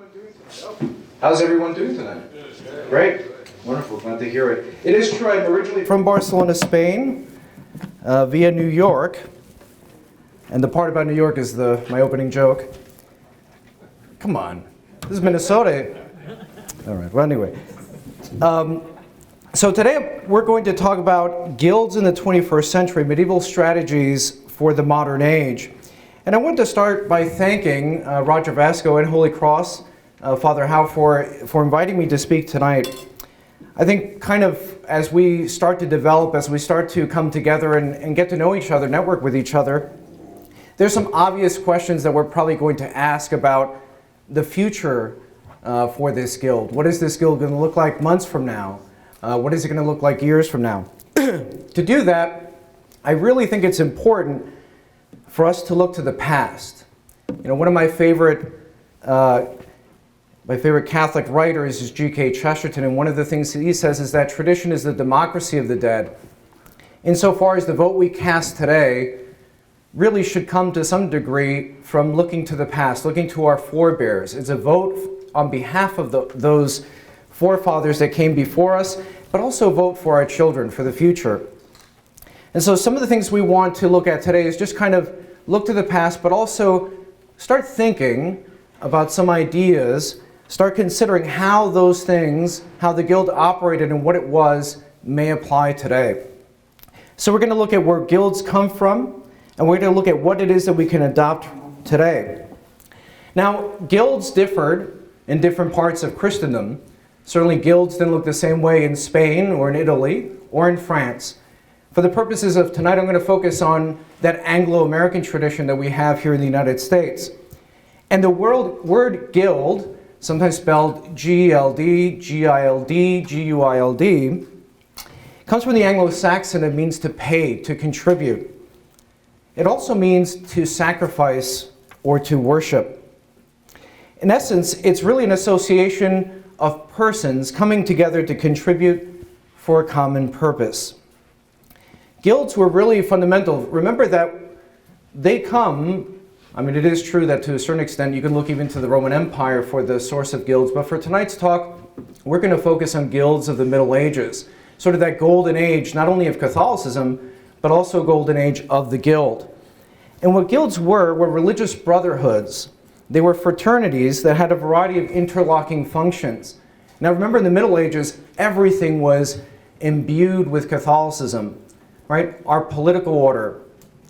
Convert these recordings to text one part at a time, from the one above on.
everyone doing tonight? How's everyone doing tonight? Great. Wonderful. Glad to hear it. It is true, I'm originally from Barcelona, Spain, via New York. And the part about New York is my opening joke. Come on. This is Minnesota. All right. Well, anyway. So today we're going to talk about guilds in the 21st century, medieval strategies for the modern age. And I want to start by thanking Roger Vasco and Holy Cross, Father Howe, for inviting me to speak tonight. I think kind of as we start to develop, as we start to come together and get to know each other, network with each other, there's some obvious questions that we're probably going to ask about the future for this guild. What is this guild going to look like months from now? What is it going to look like years from now? To do that, I really think it's important for us to look to the past. You know, one of my favorite Catholic writers is G.K. Chesterton, and one of the things that he says is that tradition is the democracy of the dead. Insofar as the vote we cast today really should come to some degree from looking to the past, looking to our forebears. It's a vote on behalf of those forefathers that came before us, but also vote for our children, for the future. And so some of the things we want to look at today is just kind of look to the past, but also start thinking about some ideas, start considering how those things, how the guild operated and what it was, may apply today. So we're going to look at where guilds come from, and we're going to look at what it is that we can adopt today. Now, guilds differed in different parts of Christendom. Certainly guilds didn't look the same way in Spain or in Italy or in France. For the purposes of tonight, I'm going to focus on that Anglo-American tradition that we have here in the United States. And the word guild, sometimes spelled G-E-L-D, G-I-L-D, G-U-I-L-D, comes from the Anglo-Saxon. It means to pay, to contribute. It also means to sacrifice or to worship. In essence, it's really an association of persons coming together to contribute for a common purpose. Guilds were really fundamental. Remember that they come, I mean, it is true that to a certain extent you can look even to the Roman Empire for the source of guilds, but for tonight's talk, we're going to focus on guilds of the Middle Ages, sort of that golden age, not only of Catholicism, but also golden age of the guild. And what guilds were religious brotherhoods. They were fraternities that had a variety of interlocking functions. Now remember, in the Middle Ages, everything was imbued with Catholicism, right? Our political order,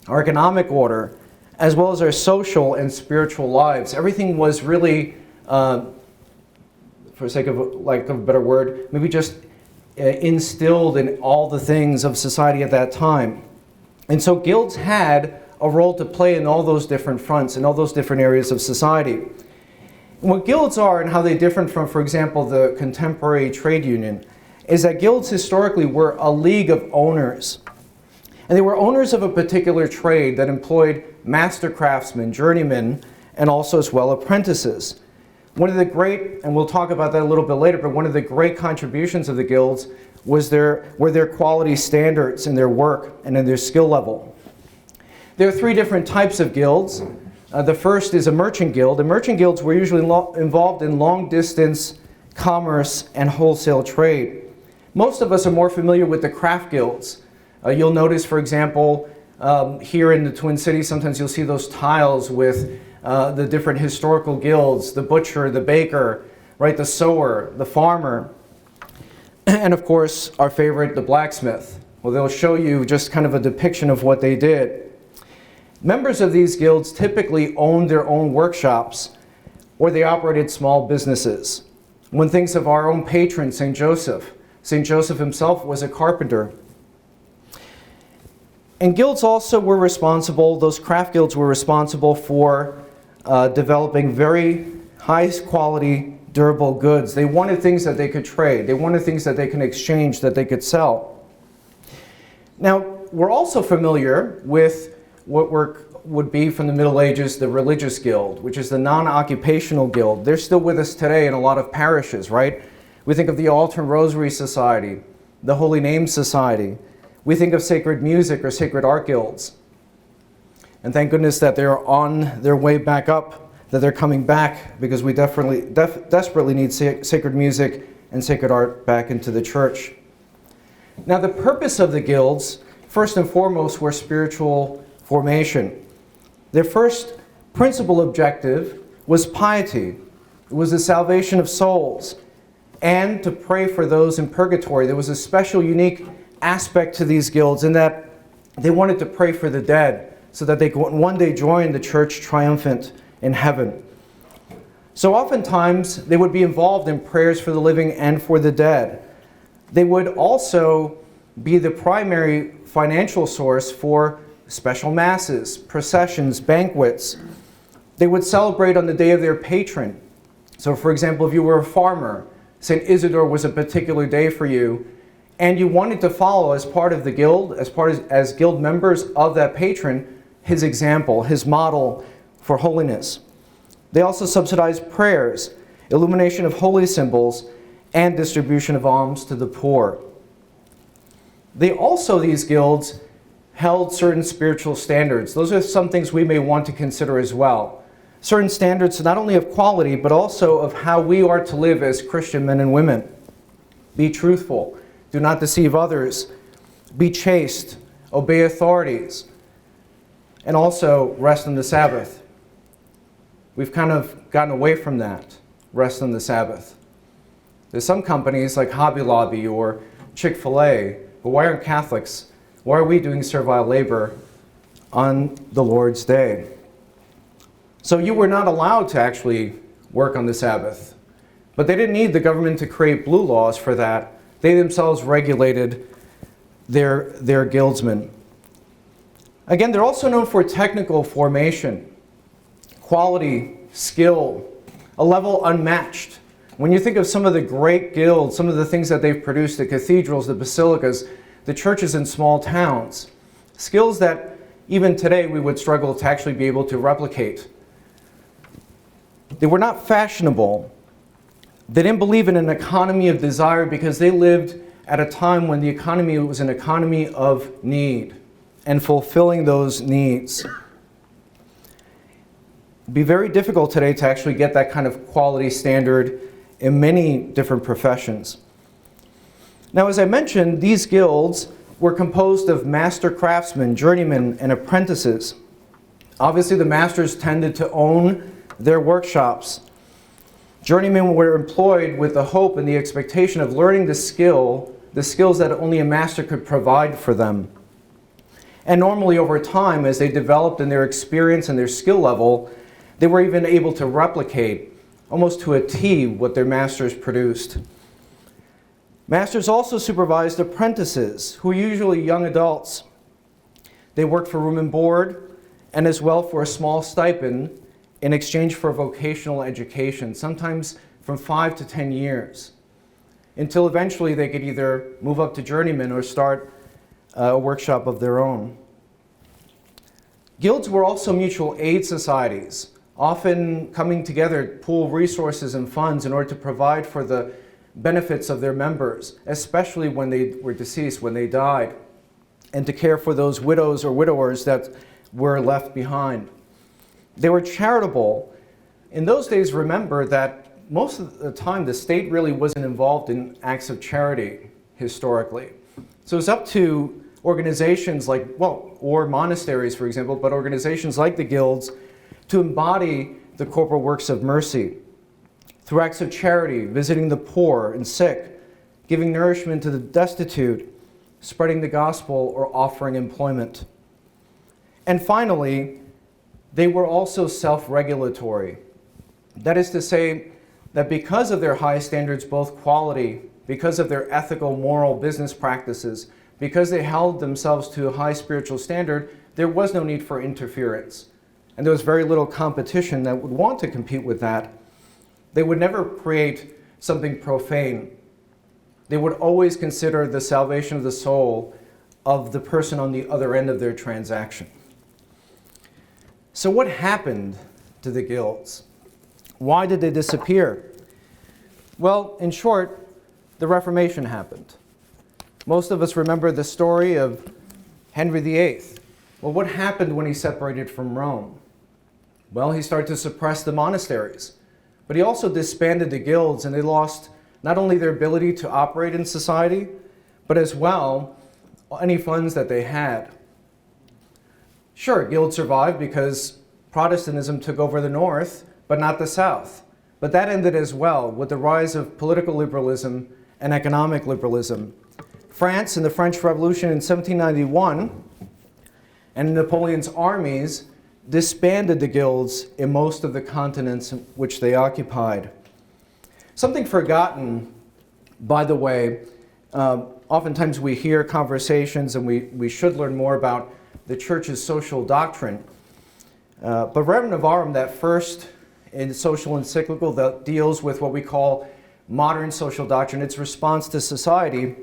our economic order, as well as our social and spiritual lives. Everything was really, for the sake of a better word, maybe just instilled in all the things of society at that time. And so guilds had a role to play in all those different fronts, in all those different areas of society. And what guilds are and how they differ from, for example, the contemporary trade union, is that guilds historically were a league of owners. And they were owners of a particular trade that employed master craftsmen, journeymen, and also as well apprentices. One of the great, and we'll talk about that a little bit later, but one of the great contributions of the guilds were their quality standards in their work and in their skill level. There are three different types of guilds. The first is a merchant guild. And merchant guilds were usually involved in long-distance commerce and wholesale trade. Most of us are more familiar with the craft guilds. You'll notice, for example, here in the Twin Cities, sometimes you'll see those tiles with the different historical guilds, the butcher, the baker, right, the sewer, the farmer, and of course, our favorite, the blacksmith. Well, they'll show you just kind of a depiction of what they did. Members of these guilds typically owned their own workshops, or they operated small businesses. One thinks of our own patron, St. Joseph. St. Joseph himself was a carpenter. And guilds also were responsible, those craft guilds were responsible for developing very high quality, durable goods. They wanted things that they could trade. They wanted things that they could exchange, that they could sell. Now, we're also familiar with what would be from the Middle Ages the religious guild, which is the non-occupational guild. They're still with us today in a lot of parishes, right? We think of the Altar and Rosary Society, the Holy Name Society. We think of sacred music or sacred art guilds. And thank goodness that they're on their way back up that they're coming back because we desperately need sacred music and sacred art back into the church. Now, the purpose of the guilds, first and foremost, were spiritual formation. Their first principal objective was piety. It was the salvation of souls and to pray for those in purgatory. There was a special, unique aspect to these guilds in that they wanted to pray for the dead so that they could one day join the church triumphant in heaven. So oftentimes they would be involved in prayers for the living and for the dead. They would also be the primary financial source for special masses, processions, banquets. They would celebrate on the day of their patron. So for example, if you were a farmer, St. Isidore was a particular day for you, and you wanted to follow as part of the guild, as guild members of that patron, his example, his model for holiness. They also subsidized prayers, illumination of holy symbols, and distribution of alms to the poor. These guilds, held certain spiritual standards. Those are some things we may want to consider as well. Certain standards not only of quality, but also of how we are to live as Christian men and women. Be truthful. Do not deceive others. Be chaste. Obey authorities. And also rest on the Sabbath. We've kind of gotten away from that, rest on the Sabbath. There's some companies like Hobby Lobby or Chick-fil-A, but why aren't Catholics? Why are we doing servile labor on the Lord's Day? So you were not allowed to actually work on the Sabbath. But they didn't need the government to create blue laws for that. They themselves regulated their guildsmen. Again, they're also known for technical formation, quality, skill, a level unmatched. When you think of some of the great guilds, some of the things that they've produced, the cathedrals, the basilicas, the churches in small towns, skills that even today we would struggle to actually be able to replicate. They were not fashionable. They didn't believe in an economy of desire because they lived at a time when the economy was an economy of need and fulfilling those needs. It'd be very difficult today to actually get that kind of quality standard in many different professions. Now, as I mentioned, these guilds were composed of master craftsmen, journeymen, and apprentices. Obviously, the masters tended to own their workshops. Journeymen were employed with the hope and the expectation of learning the skills that only a master could provide for them. And normally over time, as they developed in their experience and their skill level, they were even able to replicate, almost to a T, what their masters produced. Masters also supervised apprentices, who were usually young adults. They worked for room and board, and as well for a small stipend in exchange for vocational education, sometimes from 5 to 10 years, until eventually they could either move up to journeyman or start a workshop of their own. Guilds were also mutual aid societies, often coming together to pool resources and funds in order to provide for the benefits of their members, especially when they were deceased, when they died, and to care for those widows or widowers that were left behind. They were charitable. In those days, remember that most of the time the state really wasn't involved in acts of charity historically. So it's up to organizations like, or monasteries, for example, but organizations like the guilds to embody the corporal works of mercy through acts of charity, visiting the poor and sick, giving nourishment to the destitute, spreading the gospel, or offering employment. And finally, they were also self-regulatory. That is to say that because of their high standards, both quality, because of their ethical, moral, business practices, because they held themselves to a high spiritual standard, there was no need for interference. And there was very little competition that would want to compete with that. They would never create something profane. They would always consider the salvation of the soul of the person on the other end of their transaction. So what happened to the guilds? Why did they disappear? Well, in short, the Reformation happened. Most of us remember the story of Henry VIII. Well, what happened when he separated from Rome? Well, he started to suppress the monasteries. But he also disbanded the guilds, and they lost not only their ability to operate in society, but as well any funds that they had. Sure, guilds survived because Protestantism took over the North, but not the South. But that ended as well with the rise of political liberalism and economic liberalism. France in the French Revolution in 1791 and Napoleon's armies disbanded the guilds in most of the continents which they occupied. Something forgotten, by the way, oftentimes we hear conversations and we should learn more about the church's social doctrine. But Reverend Navarum, that first in social encyclical that deals with what we call modern social doctrine, its response to society,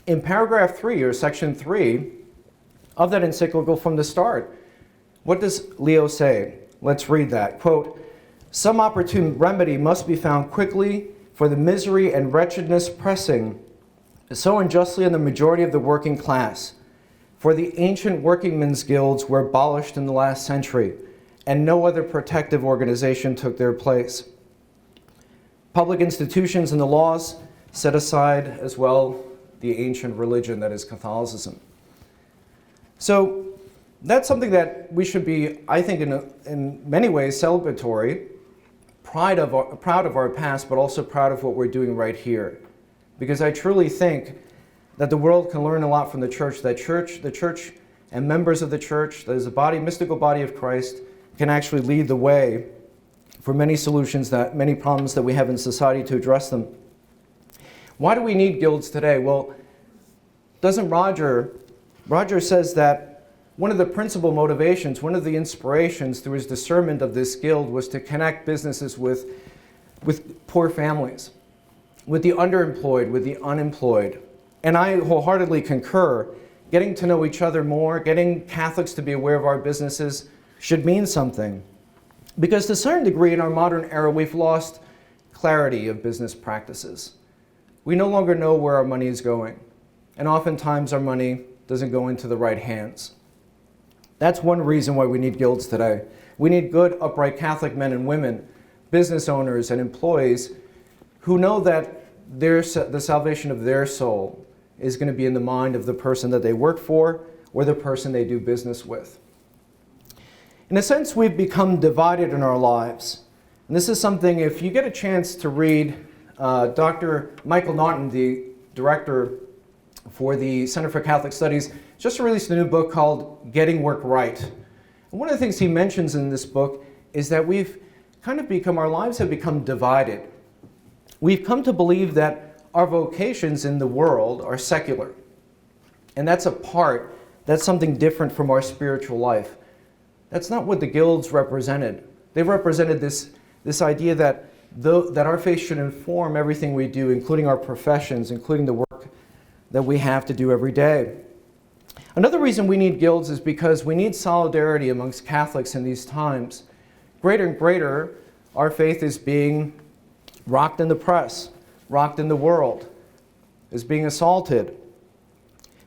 in paragraph 3 or section 3 of that encyclical from the start, what does Leo say? Let's read that. Quote, "Some opportune remedy must be found quickly for the misery and wretchedness pressing so unjustly on the majority of the working class. For the ancient workingmen's guilds were abolished in the last century, and no other protective organization took their place. Public institutions and the laws set aside as well the ancient religion that is Catholicism." So that's something that we should be, I think, in many ways celebratory, proud of our past, but also proud of what we're doing right here. Because I truly think that the world can learn a lot from the church, the church and members of the church, that is the mystical body of Christ, can actually lead the way for many solutions, many problems that we have in society to address them. Why do we need guilds today? Well, doesn't Roger says that one of the principal motivations, one of the inspirations through his discernment of this guild was to connect businesses with poor families, with the underemployed, with the unemployed. And I wholeheartedly concur. Getting to know each other more, getting Catholics to be aware of our businesses should mean something. Because to a certain degree in our modern era, we've lost clarity of business practices. We no longer know where our money is going. And oftentimes our money doesn't go into the right hands. That's one reason why we need guilds today. We need good, upright Catholic men and women, business owners and employees who know that the salvation of their soul is going to be in the mind of the person that they work for or the person they do business with. In a sense, we've become divided in our lives. And this is something, if you get a chance to read Dr. Michael Naughton, the director for the Center for Catholic Studies, just released a new book called Getting Work Right. And one of the things he mentions in this book is that our lives have become divided. We've come to believe that our vocations in the world are secular. And that's something different from our spiritual life. That's not what the guilds represented. They represented this idea that our faith should inform everything we do, including our professions, including the work that we have to do every day. Another reason we need guilds is because we need solidarity amongst Catholics in these times. Greater and greater, our faith is being rocked in the press, rocked in the world, is being assaulted.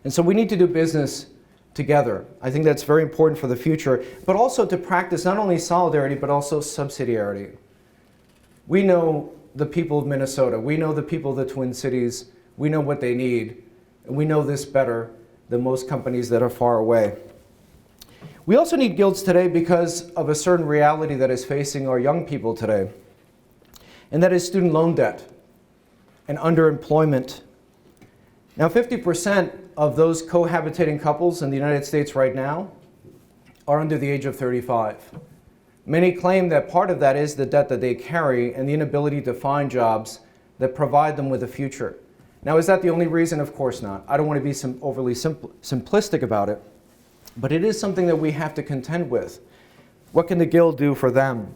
And so we need to do business together. I think that's very important for the future, but also to practice not only solidarity, but also subsidiarity. We know the people of Minnesota. We know the people of the Twin Cities. We know what they need. And we know this better than most companies that are far away. We also need guilds today because of a certain reality that is facing our young people today. And that is student loan debt and underemployment. Now, 50% of those cohabitating couples in the United States right now are under the age of 35. Many claim that part of that is the debt that they carry and the inability to find jobs that provide them with a future. Now, is that the only reason? Of course not. I don't want to be overly simplistic about it, but it is something that we have to contend with. What can the guild do for them?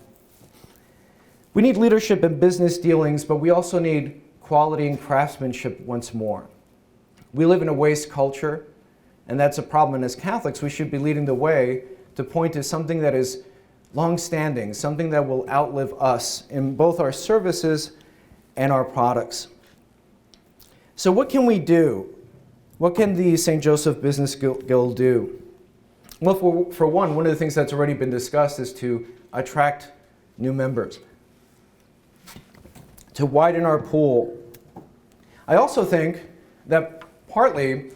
We need leadership in business dealings, but we also need quality and craftsmanship once more. We live in a waste culture, and that's a problem. And as Catholics, we should be leading the way to point to something that is long-standing, something that will outlive us in both our services and our products. So what can we do? What can the St. Joseph Business Guild do? Well, for one of the things that's already been discussed is to attract new members, to widen our pool. I also think that partly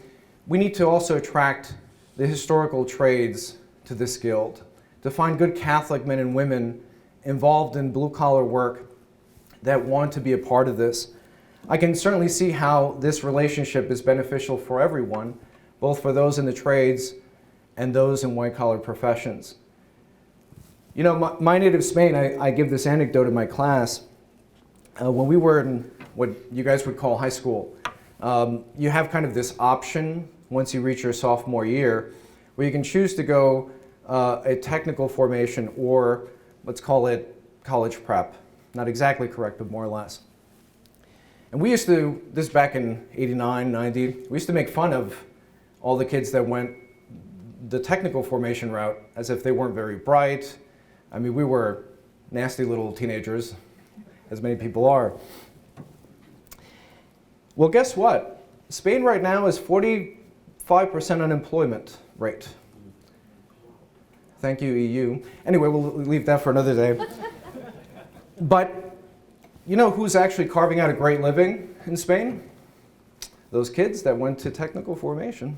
we need to also attract the historical trades to this guild, to find good Catholic men and women involved in blue-collar work that want to be a part of this. I can certainly see how this relationship is beneficial for everyone, both for those in the trades and those in white-collar professions. You know, my native Spain, I give this anecdote in my class. When we were in what you guys would call high school, you have kind of this option once you reach your sophomore year where you can choose to go a technical formation or let's call it college prep. Not exactly correct, but more or less. And we used to, this back in 89, 90, we used to make fun of all the kids that went the technical formation route as if they weren't very bright. I mean, we were nasty little teenagers, as many people are. Well, guess what? Spain right now is 45% unemployment rate. Thank you, EU. Anyway, we'll leave that for another day. But you know who's actually carving out a great living in Spain? Those kids that went to technical formation.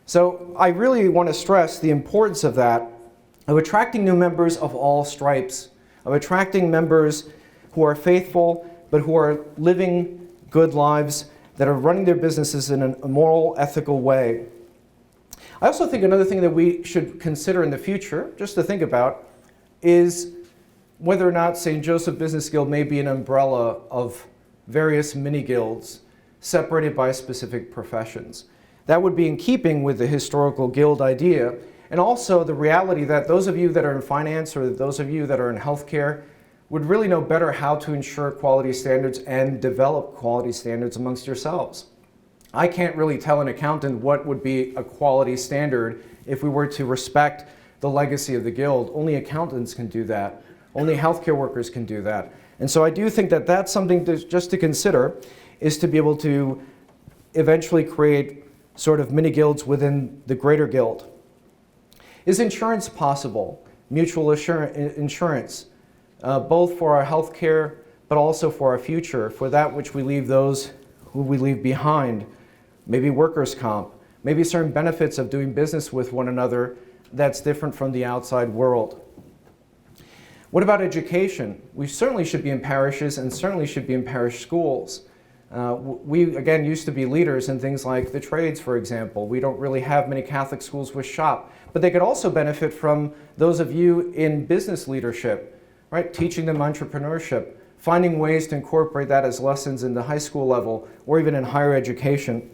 So I really want to stress the importance of that, of attracting new members of all stripes, of attracting members who are faithful, but who are living good lives, that are running their businesses in a moral, ethical way. I also think another thing that we should consider in the future, just to think about, is whether or not St. Joseph Business Guild may be an umbrella of various mini-guilds separated by specific professions. That would be in keeping with the historical guild idea, and also the reality that those of you that are in finance or those of you that are in healthcare would really know better how to ensure quality standards and develop quality standards amongst yourselves. I can't really tell an accountant what would be a quality standard if we were to respect the legacy of the guild. Only accountants can do that. Only healthcare workers can do that. And so I do think that that's something just to consider, is to be able to eventually create sort of mini guilds within the greater guild. Is insurance possible? Mutual insurance, both for our healthcare, but also for our future, for that which we leave those who we leave behind. Maybe workers' comp, maybe certain benefits of doing business with one another that's different from the outside world. What about education? We certainly should be in parishes and certainly should be in parish schools. We, again, used to be leaders in things like the trades, for example. We don't really have many Catholic schools with shop, but they could also benefit from those of you in business leadership, right? Teaching them entrepreneurship, finding ways to incorporate that as lessons in the high school level or even in higher education.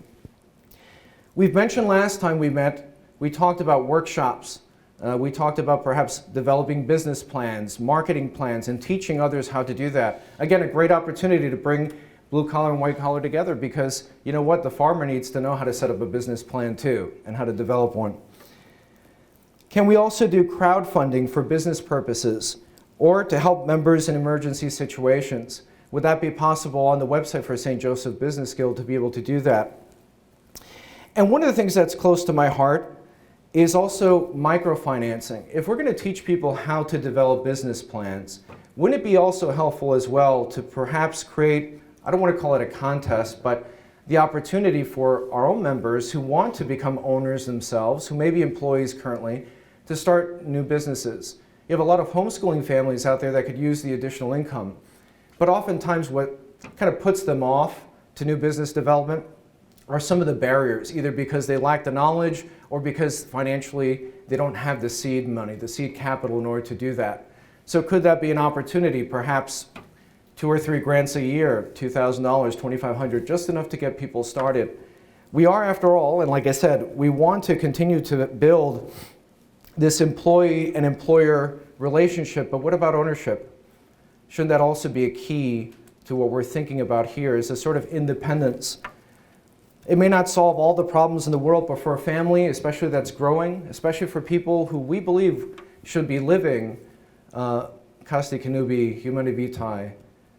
We've mentioned last time we met, we talked about workshops. We talked about perhaps developing business plans, marketing plans, and teaching others how to do that. Again, a great opportunity to bring blue collar and white collar together, because you know what? The farmer needs to know how to set up a business plan too and how to develop one. Can we also do crowdfunding for business purposes or to help members in emergency situations? Would that be possible on the website for St. Joseph Business Guild to be able to do that? And one of the things that's close to my heart is also microfinancing. If we're going to teach people how to develop business plans, wouldn't it be also helpful as well to perhaps create, I don't want to call it a contest, but the opportunity for our own members who want to become owners themselves, who may be employees currently, to start new businesses. You have a lot of homeschooling families out there that could use the additional income. But oftentimes what kind of puts them off to new business development are some of the barriers, either because they lack the knowledge or because financially they don't have the seed money, the seed capital in order to do that. So could that be an opportunity, perhaps 2 or 3 grants a year, $2,000, $2,500, just enough to get people started? We are, after all, and like I said, we want to continue to build this employee and employer relationship, but what about ownership? Shouldn't that also be a key to what we're thinking about here, is a sort of independence? It may not solve all the problems in the world, but for a family, especially that's growing, especially for people who we believe should be living casti connubii, humani vitae,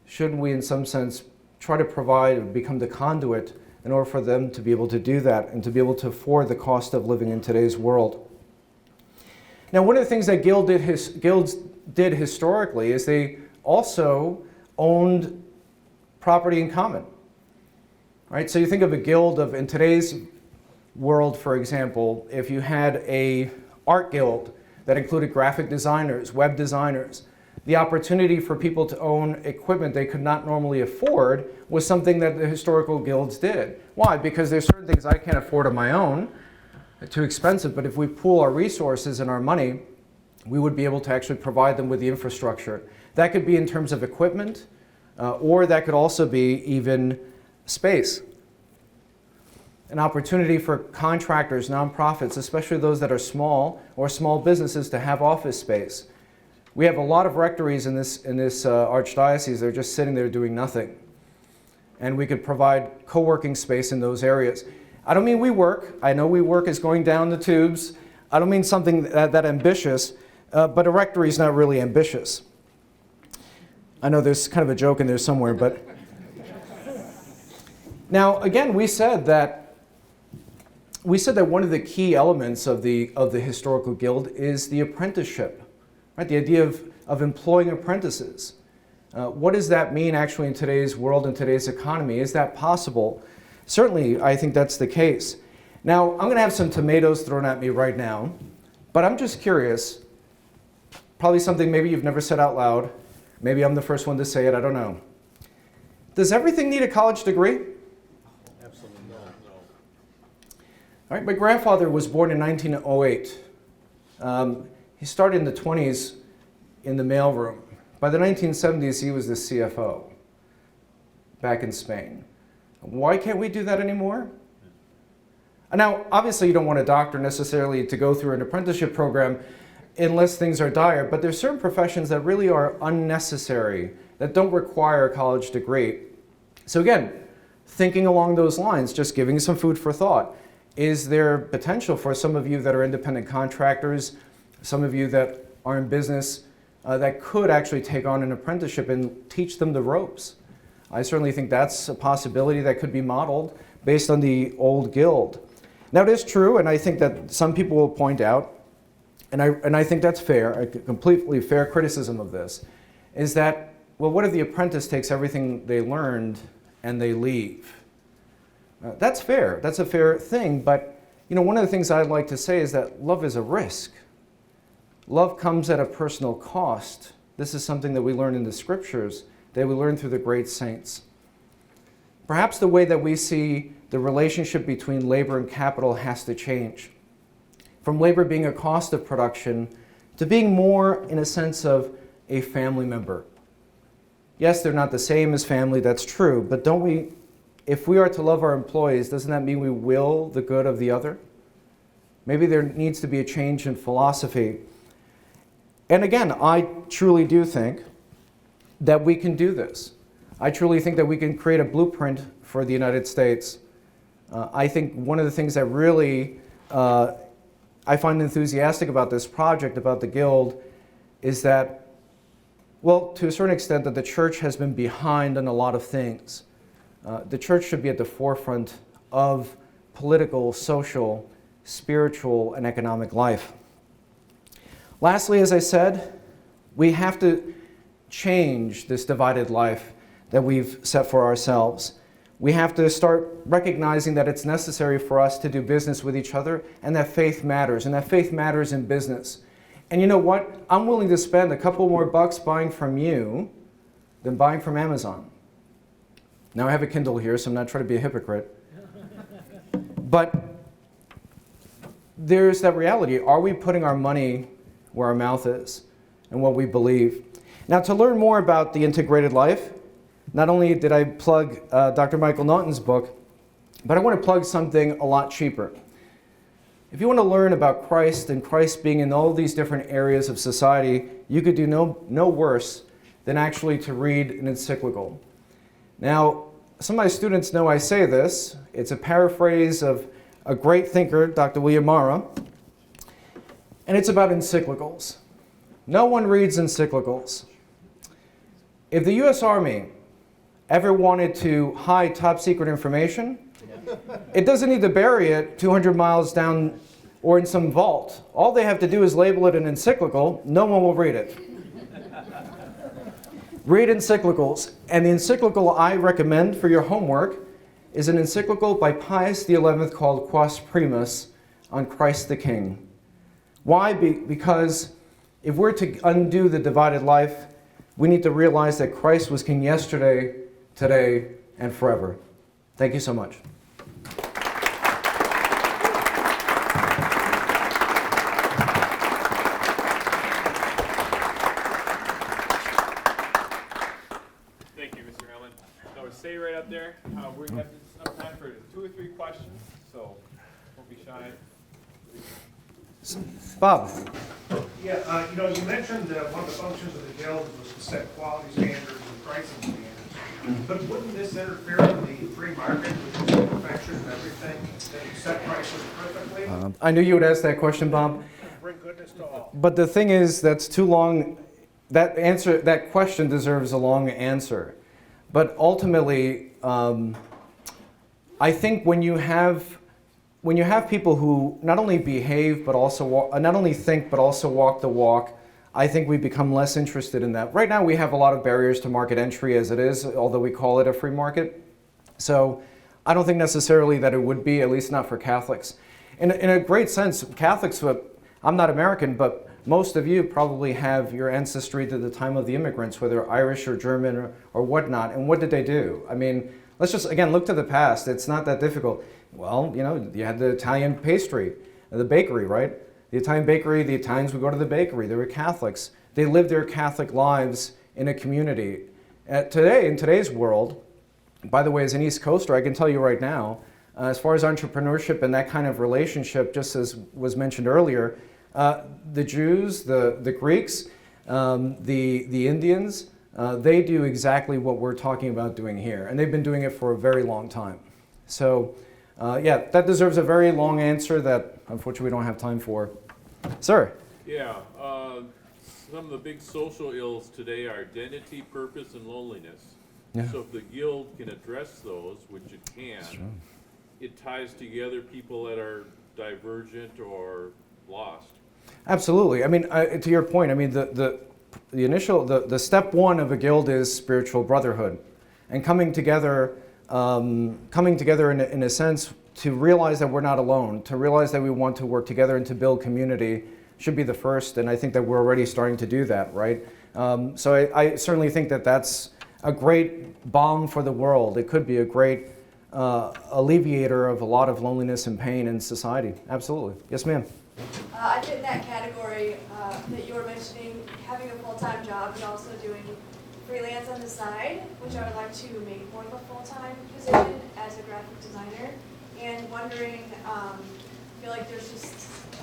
shouldn't we in some sense try to provide and become the conduit in order for them to be able to do that and to be able to afford the cost of living in today's world? Now, one of the things that guilds did historically is they also owned property in common. Right? So you think of a guild in today's world, for example, if you had a art guild that included graphic designers, web designers, the opportunity for people to own equipment they could not normally afford was something that the historical guilds did. Why? Because there's certain things I can't afford on my own, they're too expensive, but if we pool our resources and our money, we would be able to actually provide them with the infrastructure. That could be in terms of equipment, or that could also be even space. An opportunity for contractors, nonprofits, especially those that are small or small businesses, to have office space. We have a lot of rectories in this archdiocese. They're just sitting there doing nothing. And we could provide co-working space in those areas. I don't mean WeWork. I know WeWork is going down the tubes. I don't mean something that ambitious, but a rectory is not really ambitious. I know there's kind of a joke in there somewhere, but now again, we said that one of the key elements of the historical guild is the apprenticeship, right? The idea of employing apprentices. What does that mean actually in today's world and today's economy? Is that possible? Certainly, I think that's the case. Now, I'm going to have some tomatoes thrown at me right now, but I'm just curious, probably something maybe you've never said out loud. Maybe I'm the first one to say it, I don't know. Does everything need a college degree? Absolutely not. No. All right, my grandfather was born in 1908. He started in the 20s in the mailroom. By the 1970s, he was the CFO back in Spain. Why can't we do that anymore? Now, obviously, you don't want a doctor necessarily to go through an apprenticeship program unless things are dire, but there's certain professions that really are unnecessary, that don't require a college degree. So again, thinking along those lines, just giving some food for thought. Is there potential for some of you that are independent contractors, some of you that are in business, that could actually take on an apprenticeship and teach them the ropes? I certainly think that's a possibility that could be modeled based on the old guild. Now, it is true, and I think that some people will point out, and I think that's fair, a completely fair criticism of this, is that, well, what if the apprentice takes everything they learned and they leave? That's fair. That's a fair thing, but one of the things I'd like to say is that love is a risk. Love comes at a personal cost. This is something that we learn in the scriptures, that we learn through the great saints. Perhaps the way that we see the relationship between labor and capital has to change. From labor being a cost of production to being more in a sense of a family member. Yes, they're not the same as family, that's true, but if we are to love our employees, doesn't that mean we will the good of the other? Maybe there needs to be a change in philosophy. And again, I truly do think that we can do this. I truly think that we can create a blueprint for the United States. I think one of the things that really I find enthusiastic about this project, about the Guild, is that, well, to a certain extent, that the church has been behind on a lot of things. The church should be at the forefront of political, social, spiritual, and economic life. Lastly, as I said, we have to change this divided life that we've set for ourselves. We have to start recognizing that it's necessary for us to do business with each other, and that faith matters, and that faith matters in business. And you know what? I'm willing to spend a couple more bucks buying from you than buying from Amazon. Now I have a Kindle here, so I'm not trying to be a hypocrite. But there's that reality. Are we putting our money where our mouth is and what we believe? Now, to learn more about the integrated life, not only did I plug Dr. Michael Naughton's book, but I want to plug something a lot cheaper. If you want to learn about Christ and Christ being in all these different areas of society, you could do no worse than actually to read an encyclical. Now, some of my students know I say this. It's a paraphrase of a great thinker, Dr. William Mara, and it's about encyclicals. No one reads encyclicals. If the U.S. Army ever wanted to hide top secret information, it doesn't need to bury it 200 miles down or in some vault. All they have to do is label it an encyclical. No one will read it. Read encyclicals. And the encyclical I recommend for your homework is an encyclical by Pius XI called Quas Primus on Christ the King. Why? Because if we're to undo the divided life, we need to realize that Christ was King yesterday, today, and forever. Thank you so much. Thank you, Mr. Aleman. So stay right up there. We're going to have some time for 2 or 3 questions, so don't be shy. Bob. Yeah, you mentioned one of the functions of the guild was to set quality standards and pricing standards. But wouldn't this interfere with the free market, which is perfection and everything, that you set prices perfectly? I knew you would ask that question, Bob. Bring goodness to all. But the thing is, that's too long. That question deserves a long answer. But ultimately, I think when you have people who not only behave but also not only think but also walk the walk, I think we become less interested in that. Right now we have a lot of barriers to market entry as it is, although we call it a free market. So I don't think necessarily that it would be, at least not for Catholics. In a great sense, Catholics, I'm not American, but most of you probably have your ancestry to the time of the immigrants, whether Irish or German or whatnot. And what did they do? I mean, let's just, again, look to the past. It's not that difficult. Well, you had the Italian pastry, the bakery, right? The Italian bakery, the Italians would go to the bakery. They were Catholics. They lived their Catholic lives in a community. Today, in today's world, by the way, as an East Coaster, I can tell you right now, as far as entrepreneurship and that kind of relationship, just as was mentioned earlier, the Jews, the Greeks, the Indians, they do exactly what we're talking about doing here. And they've been doing it for a very long time. So, yeah, that deserves a very long answer that unfortunately we don't have time for. Sir? Yeah, some of the big social ills today are identity, purpose, and loneliness. Yeah. So if the guild can address those, which it can, it ties together people that are divergent or lost. Absolutely. I mean, to your point, I mean, the step one of a guild is spiritual brotherhood, and coming together in a sense to realize that we're not alone, to realize that we want to work together and to build community should be the first, and I think that we're already starting to do that, right? So I certainly think that that's a great balm for the world. It could be a great alleviator of a lot of loneliness and pain in society. Absolutely. Yes, ma'am. I fit in that category that you were mentioning, having a full-time job and also doing freelance on the side, which I would like to make more of a full-time position as a graphic designer. And wondering, I feel like there's just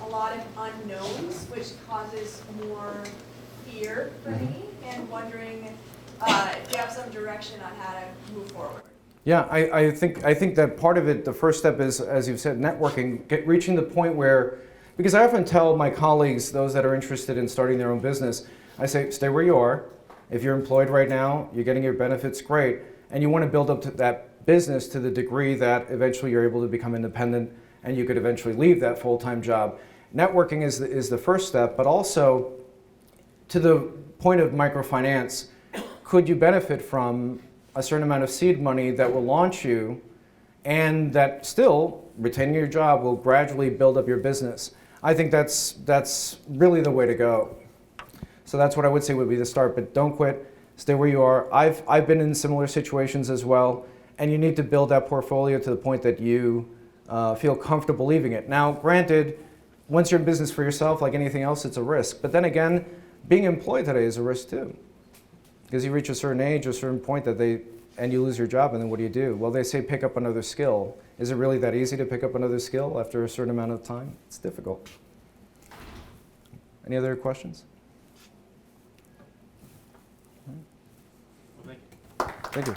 a lot of unknowns, which causes more fear for me, and wondering if you have some direction on how to move forward. Yeah, I think that part of it, the first step is, as you've said, networking, reaching the point where, because I often tell my colleagues, those that are interested in starting their own business, I say, stay where you are. If you're employed right now, you're getting your benefits, great. And you want to build up to that business to the degree that eventually you're able to become independent and you could eventually leave that full-time job. Networking is the first step, but also to the point of microfinance, could you benefit from a certain amount of seed money that will launch you and that still, retaining your job, will gradually build up your business? I think that's really the way to go. So that's what I would say would be the start, but don't quit, stay where you are. I've been in similar situations as well, and you need to build that portfolio to the point that you feel comfortable leaving it. Now, granted, once you're in business for yourself, like anything else, it's a risk. But then again, being employed today is a risk too. Because you reach a certain age, a certain point and you lose your job, and then what do? Well, they say pick up another skill. Is it really that easy to pick up another skill after a certain amount of time? It's difficult. Any other questions? Well, thank you. Thank you.